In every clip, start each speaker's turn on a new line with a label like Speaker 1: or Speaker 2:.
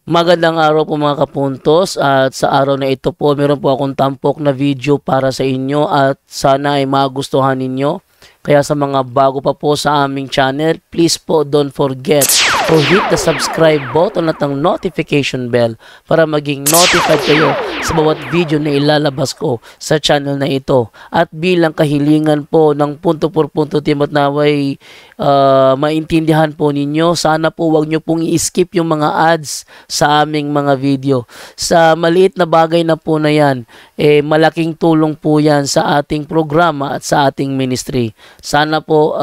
Speaker 1: Magandang araw po mga kapuntos, at sa araw na ito po meron po akong tampok na video para sa inyo at sana ay magustuhan ninyo. Kaya sa mga bago pa po sa aming channel, please po don't forget to hit the subscribe button at ang notification bell para maging notified kayo sa bawat video na ilalabas ko sa channel na ito. At bilang kahilingan po ng punto por punto team at naway maintindihan po ninyo, sana po wag nyo pong i-skip yung mga ads sa aming mga video. Sa maliit na bagay na po na yan, malaking tulong po yan sa ating programa at sa ating ministry. Sana po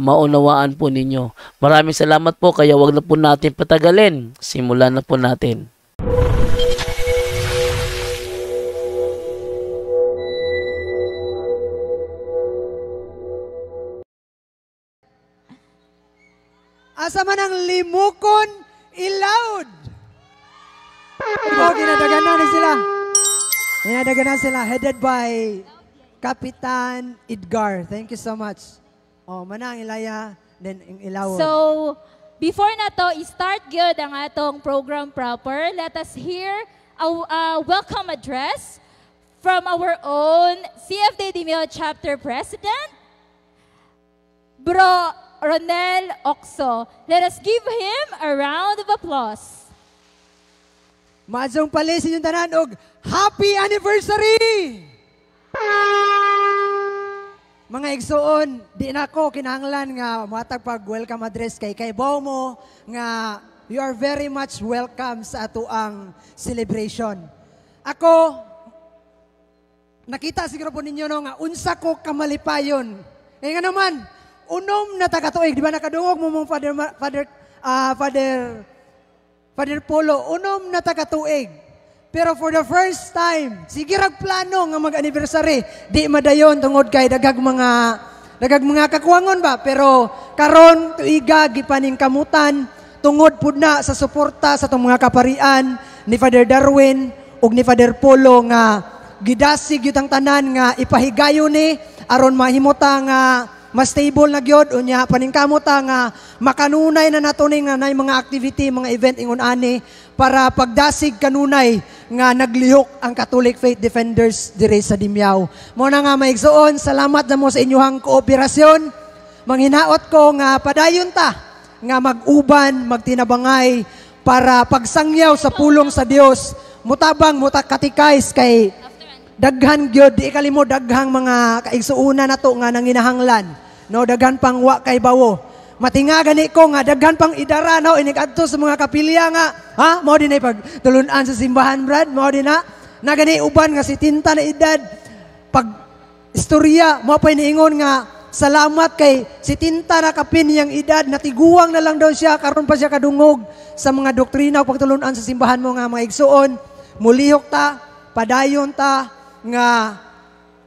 Speaker 1: maunawaan po ninyo. Maraming salamat po, kaya wag na po natin patagalin. Simulan na po natin.
Speaker 2: Asa man ang limukon, ilawd. Ginadaganan na sila. Ginadaganan sila, headed by Kapitan Edgar. Thank you so much. Manang Ilaya, then ilawd.
Speaker 3: So, before na to, start good ang atong program proper. Let us hear a welcome address from our own CFD Dimeo Chapter President, Bro Ronel Ocso. Let us give him a round of applause.
Speaker 2: Maadzong pali sa inyong tanan og happy anniversary! Mga igsuon, di na ko kinahanglan nga matag pag welcome address kay Bao mo nga you are very much welcome sa atuang celebration. Ako, nakita siguro po ninyo no, nga unsa ko kamalipayon. Nga naman, unom na tagatuig, di ba nakadungog mo mong Father Polo, unom na tagatuig. Pero for the first time, sige rag plano nga mag-anniversary, di madayon tungod kay dagag mga kakuwangon ba. Pero karon tuiga gipaning kamutan tungod pud na sa suporta sa tong mga kaparian ni Father Darwin ug ni Father Polo nga gidasig gyud ang tanan nga ipahigayon ni aron mahimuta nga mas stable na gyud unya paningkamot nga makanunay na nato ni nga nay mga activity, mga event ingon ani para pagdasig kanunay nga naglihok ang Catholic Faith Defenders dire sa Dimyao. Mo na nga maigsuon, salamat na mo sa inyong kooperasyon. Manghinaot ko nga padayon ta nga mag-uban, magtinabangay para pagsangyaw sa pulong sa Dios. Mutabang mutakatikays kay daghan gyud di kalimo daghang mga kaigsuuna nato nga nanginahanglan. No, daghan pang wa kay bawo. Matinga gani ko nga daghan pang idara no inikadto sa mga kapilya nga mao din ay pagtulunan sa simbahan brad, mao din na gani uban nga si tinta na edad pag istorya mo pa niingon nga salamat kay si tinta na kapin yang edad natiguang na lang daw siya karon pa siya kadungog sa mga doktrina ug pagtulunan sa simbahan mo nga mga igsuon. Mulihok ta, padayon ta nga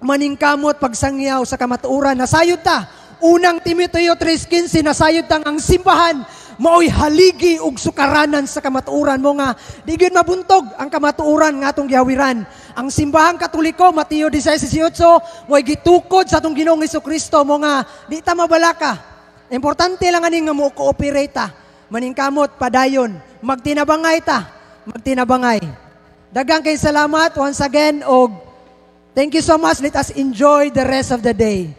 Speaker 2: maningkamot pagsangyaw sa kamatuoran. Nasayod ta. Unang Timoteo 3:15 nasayod tang ang simbahan mao'y haligi ug sukaranan sa kamatuoran mo nga di gyud mabuntog ang kamatuoran nga atong gihawiran. Ang simbahang Katoliko Mateo 16:18 mo'y gitukod sa atong Ginoong Hesukristo mo nga di ta mabalaka. Importante lang ani nga mo cooperate ta. Maningkamot padayon, magtinabangay ta, magtinabangay. Daghang kay salamat once again og thank you so much. Let us enjoy the rest of the day.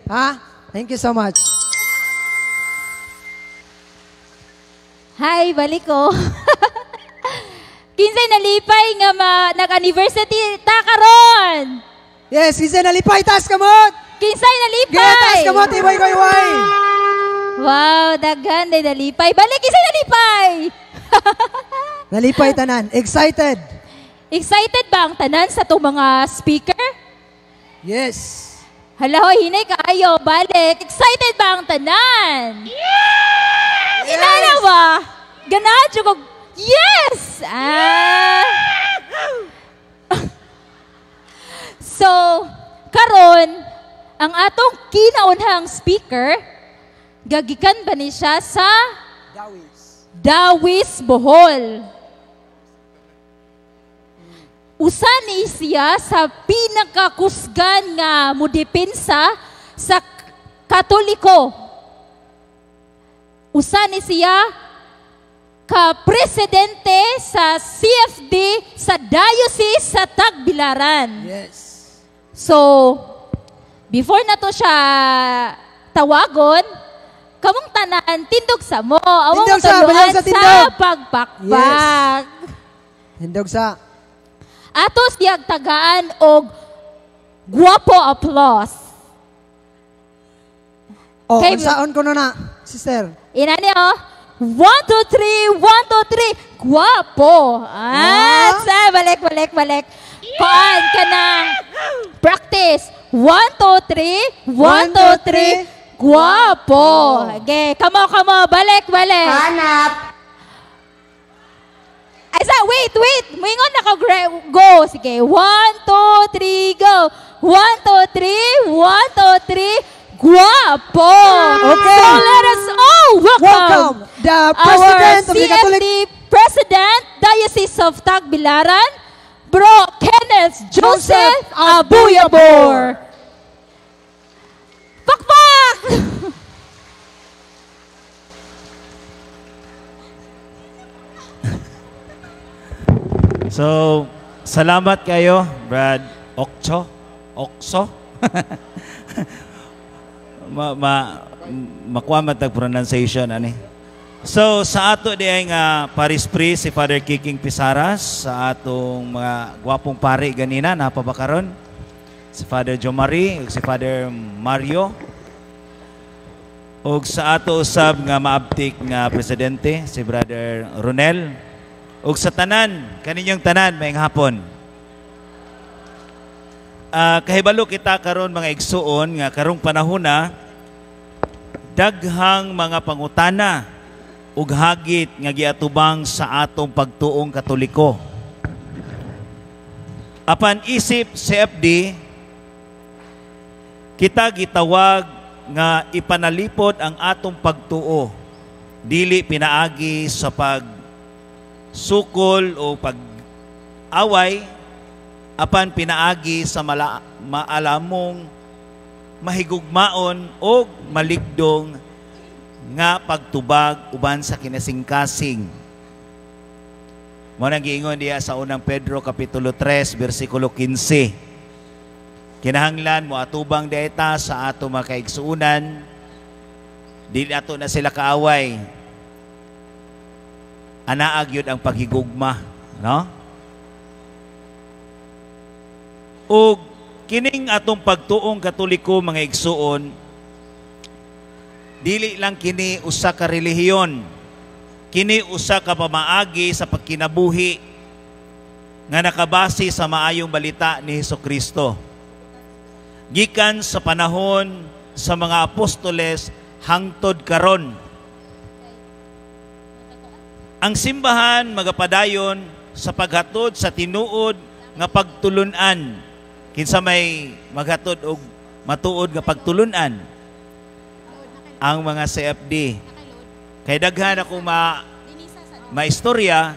Speaker 2: Thank you so much.
Speaker 3: Hi, balik ko. Kinsay nalipay nga nag-anniversary ta karon.
Speaker 2: Yes, kinsay nalipay tas kamot.
Speaker 3: Kinsay nalipay.
Speaker 2: Tas kamot iway ko iway.
Speaker 3: Wow, daghan day nalipay. Balik kinsay nalipay.
Speaker 2: Nalipay tanan. Excited.
Speaker 3: Excited ba ang tanan sa itong mga speaker?
Speaker 2: Yes.
Speaker 3: Hala, hoy, hinay kaayo, balik. Excited ba ang tanan? Yes! Inana ba? Ganahan siya kong, yes! So, karon, ang atong kinaunhang speaker, gagikan ba ni siya sa Dawis, Bohol. Usa ni siya sa pinakakusgan nga modepensa sa Katoliko. Usa ni siya ka-presidente sa CFD sa Diocese sa Tagbilaran.
Speaker 2: Yes.
Speaker 3: So, before na to siya tawagon, kamong tanan, tindog sa mo. Awang
Speaker 2: Tindog sa, bayaw sa
Speaker 3: sa
Speaker 2: tindog.
Speaker 3: pagpakpak.
Speaker 2: Hindog sa.
Speaker 3: Atos diyag tagaan og guwapo applause.
Speaker 2: O,
Speaker 3: Okay,
Speaker 2: unsaon ko na, sister.
Speaker 3: Ina niyo, 1, 2, 3, 1, 2, 3, guwapo. Sa balik. Kuan ka ng practice. 1, 2, 3, 1, 2, 3, guwapo. Okay, come on, balik.
Speaker 4: Hanap.
Speaker 3: Ay, wait. Moingon na ka, go. Sige, 1, 2, 3, go. 1, 2, 3, 1, 2, 3, guwapo.
Speaker 2: Okay.
Speaker 3: So let us all welcome
Speaker 2: the
Speaker 3: our
Speaker 2: President of the Catholic...
Speaker 3: CFD President, Diocese of Tagbilaran, Bro Kenneth Joseph Abuyabor. Pakpak!
Speaker 5: So, salamat kayo, Brad Okso. Makuha man tag pronunciation ani. So, sa ato di ay nga Paris Priest si Father Kiking Pisaras, sa atong mga gwapong pari ganina napabakaron, si Father Jomari, si Father Mario, ug sa ato usab nga maabtik nga presidente si Brother Ronel, ug sa tanan, kaninyong tanan maayong hapon. Kahibalo kita karon mga igsuon nga karong panahona daghang mga pangutana ug hagit nga giatubang sa atong pagtuong Katoliko. Apan isip CFD, kita gitawag nga ipanalipod ang atong pagtuo, dili pinaagi sa pagsukol o pag-away, apan pinaagi sa maalamong mahigugmaon o maligdong nga pagtubag uban sa kinasingkasing. Mo nang giingon diya sa unang Pedro kapitulo 3 bersikulo 15. Kinahanglan mo atubang dayta sa ato mga kaigsuunan, dili ato na sila kaaway. Anaag yun ang paghigugma, no? O kining atong pagtuong Katoliko mga igsuon, dili lang kini usa ka relihiyon, kini usa ka pamaagi sa pagkinabuhi nga nakabase sa maayong balita ni Hesukristo. Gikan sa panahon sa mga apostoles hangtod karon. Ang simbahan magapadayon sa paghatod sa tinuod nga pagtulunan, kinsa may maghatod og matuod nga pagtulunan ang mga CFD. Kay daghan ako maistorya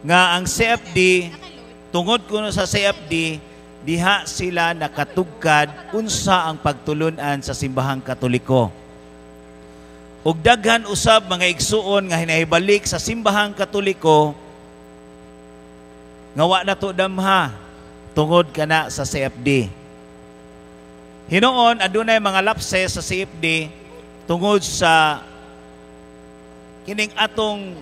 Speaker 5: nga ang CFD, tungod kuno sa CFD, diha sila nakatugkad unsa ang pagtulunan sa simbahang Katoliko. Ug daghan usab mga igsuon nga hinahibalik sa simbahang Katoliko nga wa na to damha tungod kana sa CFD. Hinoon adunay mga lapses sa CFD tungod sa kining atong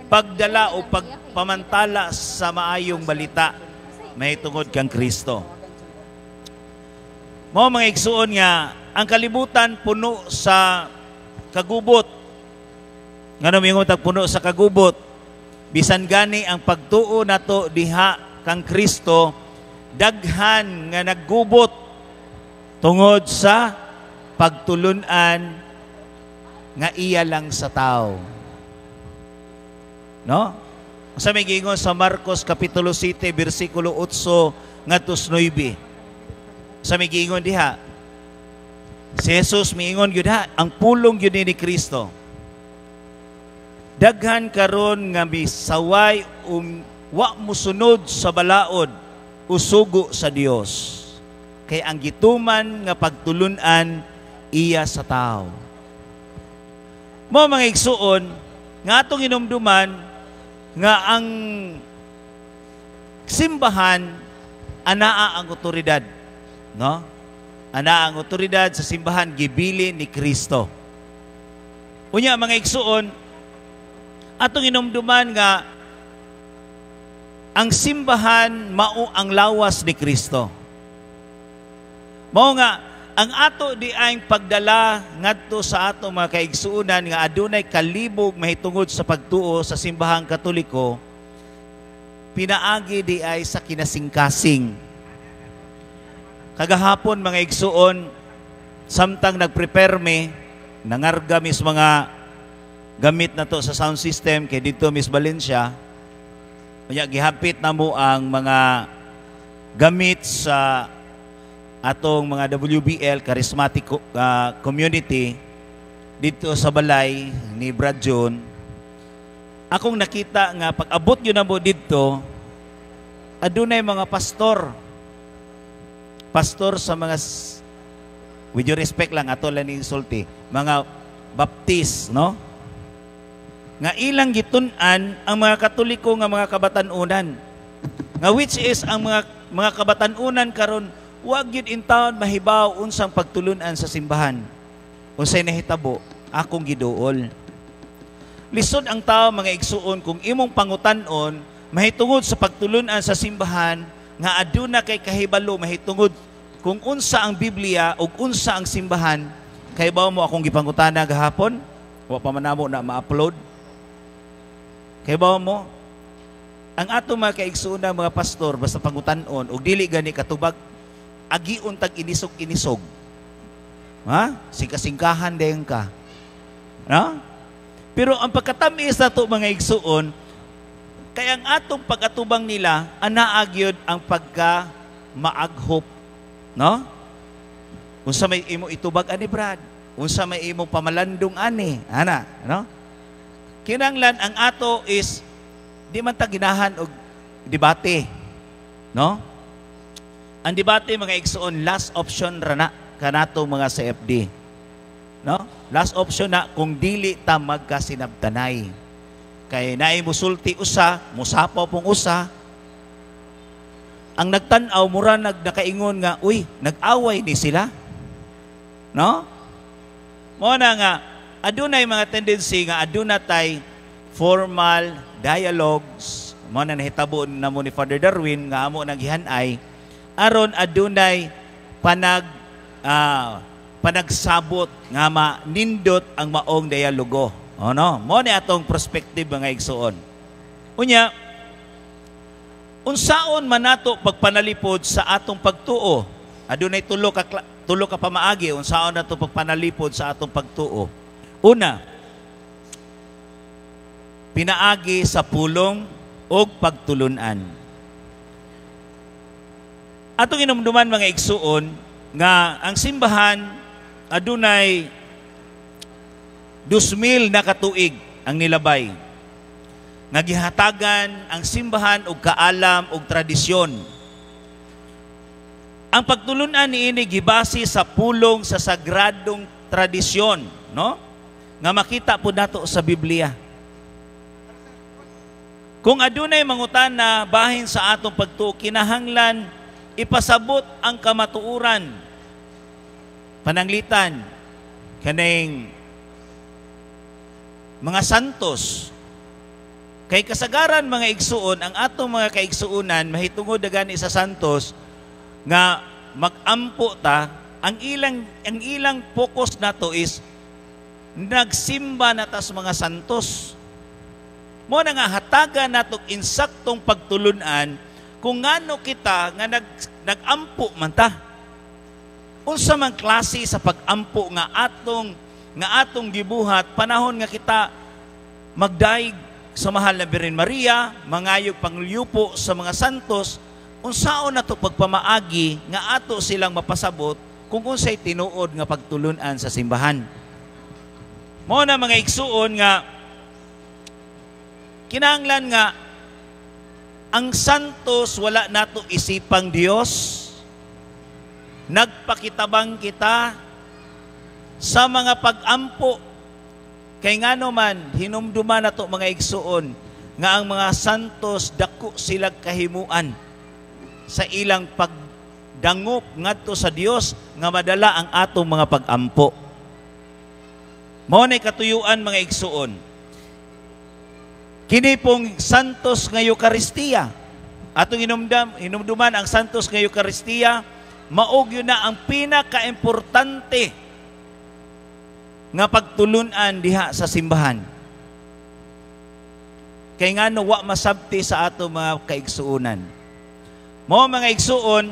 Speaker 5: pagdala o pagpamantala sa maayong balita may tungod kang Kristo. Mao mga igsuon nga ang kalibutan puno sa kagubot. Ngano mingon tag puno sa kagubot, bisan gani ang pagtuo nato diha kang Kristo, daghan nga naggubot tungod sa pagtulunan nga iya lang sa tao. No? Sa may gingon sa Marcos kapitulo 7 bersikulo 8 ngadto 9. Sa may gingon diha, si Jesus miingon gyud ha, ang pulong gyud ni Kristo. Daghan karon nga misaway wa musunod sa balaod usugo sa Dios. Kay ang gituman nga pagtulunan iya sa tao. Mo mga igsuon, nga atong hinumduman nga ang simbahan anaa ang otoridad, no? Anaa ang otoridad sa simbahan gibili ni Kristo. Unya mga igsuon, atong hinumduman nga ang simbahan mao ang lawas ni Kristo. Mao nga ang ato di ay pagdala ngadto sa ato mga kaigsuonan nga adunay kalibog mahitungod sa pagtuo sa simbahang Katoliko, pinaagi di ay sa kinasingkasing. Kagahapon mga igsuon, samtang nagprepare me, nangarga mis mga gamit na to sa sound system kay dito Miss Valencia, kaya gihapit na mo ang mga gamit sa atong mga WBL Charismatic Community dito sa balay ni Brad John. Akong nakita nga pag-abot yun na mo dito, adunay mga pastor sa mga, with your respect lang, ato lang ni insulti, mga baptist, no? Nga ilang gitun-an ang mga Katoliko nga mga kabatan-unan. Nga which is ang mga kabatan-unan karon wag yun in taon mahibaw unsang pagtulunan sa simbahan. Unsay nahitabo, akong giduol. Lisod ang tao mga igsuon kung imong pangutan-on mahitungod sa pagtulunan sa simbahan nga aduna kay kahibalo mahitungod kung unsa ang Biblia ug unsa ang simbahan. Kahibaw mo akong gipangutana gahapon, wa pa man namo na ma-upload. Kahibaw mo ang ato mga kaigsuon mga pastor basta pangutan-on ug dili gani katubag agiun tag inisog-inisog. Ha? Singka-singkahan dayon ka. No? Pero ang pagkatamis na ito mga igsuon, kaya ang atong pag-atubang nila, anaagyod ang pagka-maaghop. No? Unsa may imo itubag ani Brad, unsa may imo pamalandong ani, ana, no? Kinanglan ang ato is di man ta ginahan og debate, no? Ang debate mga igsuon, last option ra na kanato mga CFD. No? Last option na kung dili ta magkasinabtanay. Kay naay musulti usa, musapaw pong usa. Ang nagtan-aw mura nakaingon nga, uy, nag-away ni sila. No? Mo na nga adunay mga tendency nga aduna tay formal dialogues. Mo na nahitabo na mo ni Father Darwin nga amo naghihanay aron adunay panagsabot nga manindot ang maong dialogo. O no? Mo ni atong perspective mga igsuon. Unya, unsaon man nato pagpanalipod sa atong pagtuo? Adunay tulo ka pamaagi unsaon nato pagpanalipod sa atong pagtuo. Una, pinaagi sa pulong o pagtulunan. Atong inumduman mga igsuon nga ang simbahan adunay 2,000 na katuig ang nilabay. Nga gihatagan ang simbahan og kaalam og tradisyon. Ang pagtulunan niini gibase sa pulong sa sagradong tradisyon, no? Nga makita po nato sa Biblia. Kung adunay mangutana bahin sa atong pagtuo, kinahanglan ipasabot ang kamatuuran, pananglitan, kaning mga santos. Kay kasagaran mga igsuon, ang atong mga kaigsuunan, mahitungod na gani sa santos, nga mag-ampo ta, ang ilang focus nato is, nagsimba na ta sa mga santos. Mo na nga hatagan nato insaktong pagtulunan, kung ngano kita nga nag-ampo man ta. Unsa man klase sa pag-ampo nga atong gibuhat panahon nga kita magdaig sa mahal na Birhen Maria, mangayog pangluyupo sa mga santos, unsaon nato pagpamaagi nga ato silang mapasabot kung unsay tinuod nga pagtulunan sa simbahan. Mo na mga igsuon nga kinahanglan nga ang santos wala nato isipang Dios. Nagpakitabang kita sa mga pag-ampo Kay ngano man hinumduman nato mga igsuon nga ang mga santos dako sila kahimuan sa ilang pagdangop ngadto sa Dios nga madala ang atong mga pag-ampo. Mao nay katuyuan mga igsuon. Kini pong santos nga Eucharistia. Atong hinumduman ang santos nga Eucharistia, maog yun na ang pinaka-importante nga pagtulunan diha sa simbahan. Kay nga no, wa masabti sa ato mga kaigsuunan. Mo mga igsuon,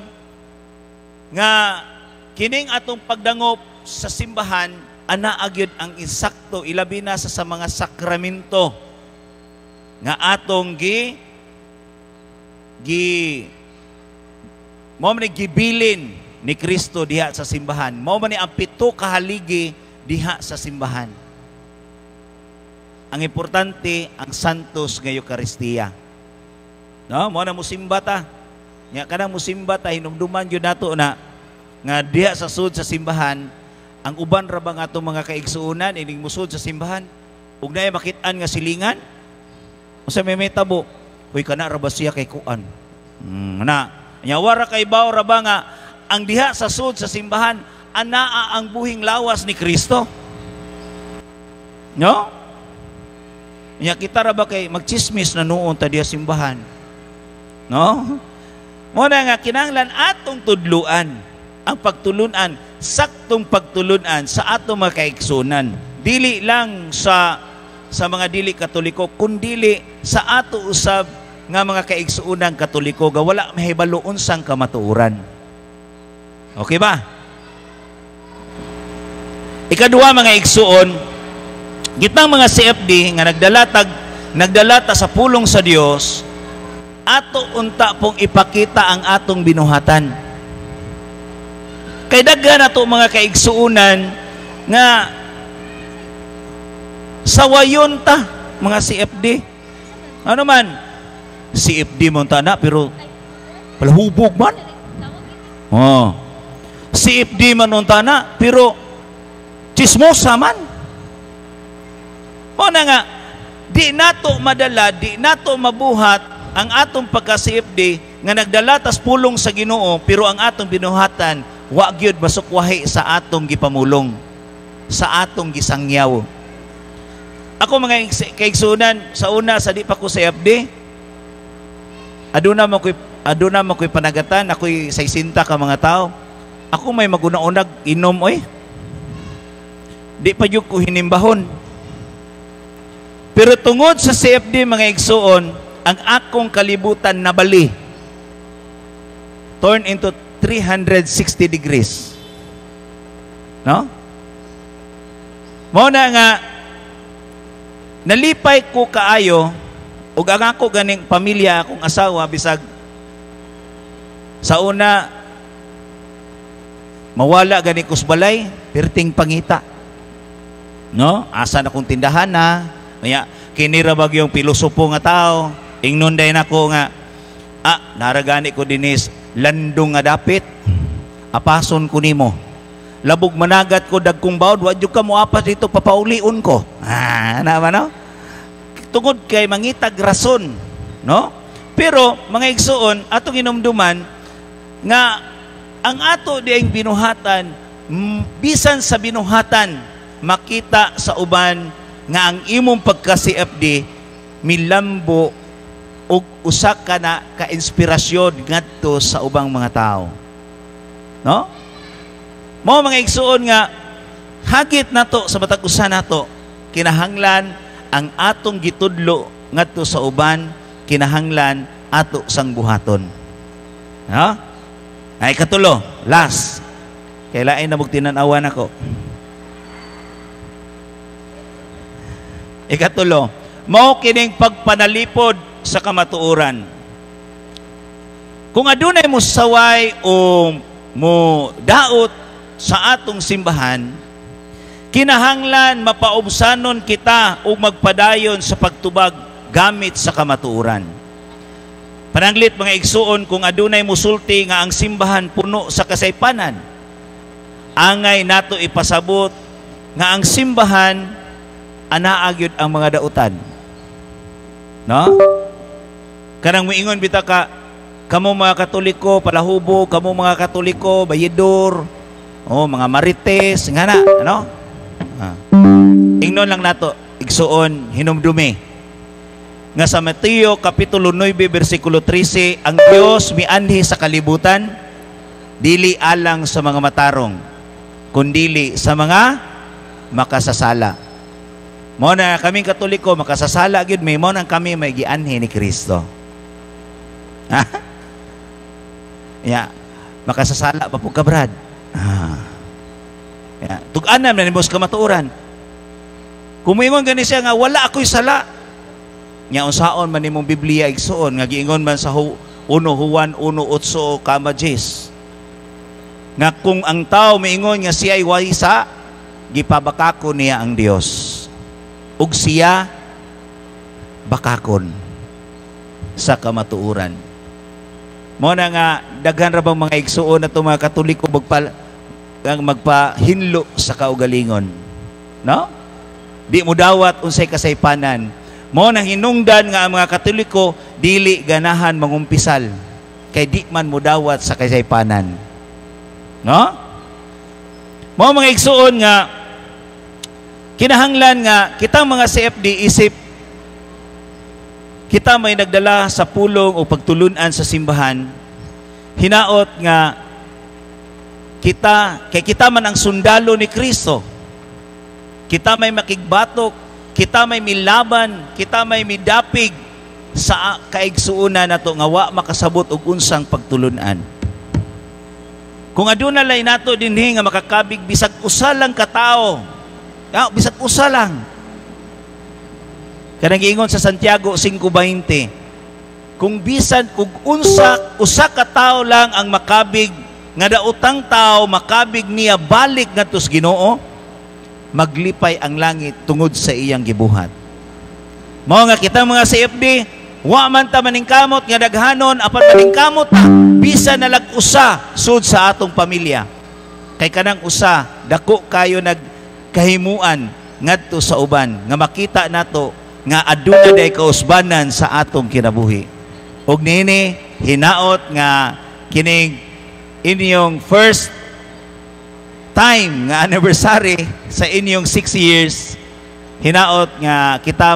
Speaker 5: nga kining atong pagdangop sa simbahan, anaagyod ang insakto, ilabi na sa mga sakramento nga atong mo man gibilin ni Kristo diha sa simbahan. Mo man ang pito ka haligi diha sa simbahan. Ang importante ang santos nga Eucharistia. No, mo na musimba ta. Nya kanang musimba ta hinumduman gyud nato na nga diha sa sud sa simbahan, ang uban ra ba nga atong mga kaigsuunan ining musud sa simbahan ug naay makit-an nga silingan usa may tabo, huy kana ra ba siya kay kuan. Na nya wara kay baw ra ba nga ang diha sa sud sa simbahan anaa ang buhing lawas ni Kristo. No? Nya kita ra ba kay magchismis na noon ta diha simbahan. No? Mo na nga kinahanglan atong tudluan ang pagtulunan, saktong pagtulunan sa atong mga kaigsunan. Dili lang sa mga dili Katoliko, kundili sa ato usab nga mga kaigsuunan Katoliko ga wala mahibalo unsang kamatuoran. Okay ba? Ikaduha mga igsuon, gitang mga CFD nga nagdalata sa pulong sa Dios, ato unta pong ipakita ang atong binuhatan. Kay daghan nato mga kaigsuunan nga sawayon ta mga CFD. Ano man? CFD mo ta na pero palahubog man. Oh. CFD man unta na pero chismosa man. O na nga, di nato madala, di nato mabuhat ang atong pagka-CFD nga nagdalatas pulong sa Ginoo pero ang atong binuhatan wa gyud masukwahi sa atong gipamulong, sa atong gisangyaw. Ako mga kaigsunan, sa una sa di pa ko CFD, aduna mo ko'y panagatan, ako'y 60 ka mga tao. Ako may maguna-unag inom oy. Di pa yun ko hinimbahon. Pero tungod sa CFD mga igsuon, ang akong kalibutan nabali. Turn into 360 degrees. No? Mao na nga nalipay ko kaayo ug ang ako ganing pamilya, akong asawa bisag sa una mawala gani kusbalay, perting pangita. No? Asa na kong tindahan na, maya kinira bagyong pilosopo nga tao, ingnon day nako nga naragani ko dinis landong nga dapit, apason ko nimo. Labog managat ko dagkong bawd, wa jud ka mo apas dito papaulion ko. Naman no? Tungod kay mangitag rason, no? Pero mga igsuon, atong inumduman nga ang ato diayng binuhatan, bisan sa binuhatan makita sa uban nga ang imong pagka-CFD milambo ug usa ka na ka-inspirasyon ngadto sa ubang mga tao. No? Mao mga igsuon nga hagit nato sa matag usa nato, kinahanglan ang atong gitudlo ngadto sa uban, kinahanglan ato sang buhaton. No? Ay katulo, last. Kailain na magtinanawan ako. Ikatulo, mao kining pagpanalipod sa kamatuoran. Kung adunay mo saway o mo daot sa atong simbahan, kinahanglan mapaubsanon kita o magpadayon sa pagtubag gamit sa kamatuoran. Pananglit mga igsuon, kung adunay musulti nga ang simbahan puno sa kasaypanan, angay nato ipasabot nga ang simbahan anaagyod ang mga dautan. No? Kanang miingon bita ka, kamo mga Katoliko, palahubo, kamo mga Katoliko, bayidor, mga marites, nga na, ano? Ingnon lang nato, igsuon, hinumdumi. Nga sa Mateo, Kapitulo 9, versikulo 13, ang Diyos mianhi sa kalibutan, dili alang sa mga matarong, kundili sa mga makasasala. Mo na kaming Katoliko, makasasala, gyud may mo nang kami may gianhi ni Kristo. Yeah. Makasasala pa po ka, Brad. Yeah. Tug-anam na ni Boss kamatuoran. Kumingon gani siya nga wala ako'y sala. Nya unsaon man nimong Biblia igsuon nga giingon man sa 1 Juan 1:8 kama 10. Nga kung ang tao miingon nga siya ay waysa, gipabakako niya ang Dios. Ug siya bakakon sa kamatuoran. Mo na nga daghan ra bang mga igsuon ato mga Katoliko magpahinlo sa kaugalingon. No? Di mo dawat unsay kasaypanan. Mo nang hinungdan nga ang mga Katoliko dili ganahan mangumpisal kay di man mo dawat sa kasaypanan. No? Mo mga igsuon nga kinahanglan nga kitang mga CFD isip kita may nagdala sa pulong o pagtulunan sa simbahan, hinaot nga kita man ang sundalo ni Kristo. Kita may makigbatok, kita may milaban, kita may midapig sa kaigsuunan nato nga wa makasabot og unsang pagtulunan. Kung aduna lay nato dinhi nga makakabig bisag usa lang ka tawo, bisag usa lang. Kanang giingon sa Santiago 5:20, kung bisan kung usa ka tawo lang ang makabig nga daotang tawo makabig niya balik ngadto sa Ginoo, maglipay ang langit tungod sa iyang gibuhat. Mao nga kitang mga CFD, wa man ta maningkamot nga daghanon apan maningkamot ta bisan na lag-usa sud sa atong pamilya. Kay kanang usa dako kayo nagkahimuan ngadto sa uban nga makita nato nga aduna day kausbanan sa atong kinabuhi. Og nini hinaot nga kining inyong first time nga anniversary sa inyong 6 years, hinaot nga kita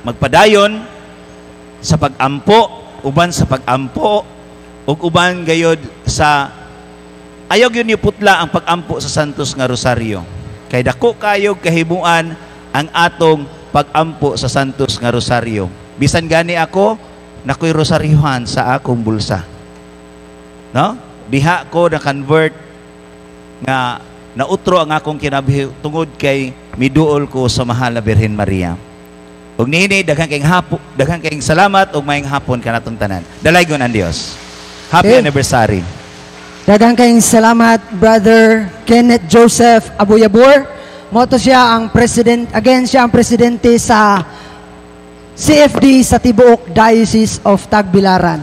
Speaker 5: magpadayon sa pag-ampo, uban sa pag-ampo, ug uban gayod sa ayaw yun yung putla ang pag-ampo sa Santos nga Rosario. Kay dako kayo kahimuan ang atong pag-ampo sa Santos nga Rosario. Bisan gani ako, nakoy rosaryohan sa akong bulsa. No? Diha ko na-convert nga nautro ang akong kinabuhi tungod kay miduol ko sa mahal na Birhen Maria. Ug niini daghang kayong salamat ug maayong hapon kanatong tanan. Dalaygon ang Dios. Happy anniversary.
Speaker 2: Daghang kayong salamat, Brother Kenneth Joseph Abuyabor. Moto siya ang presidente sa CFD sa tibuok Diocese of Tagbilaran.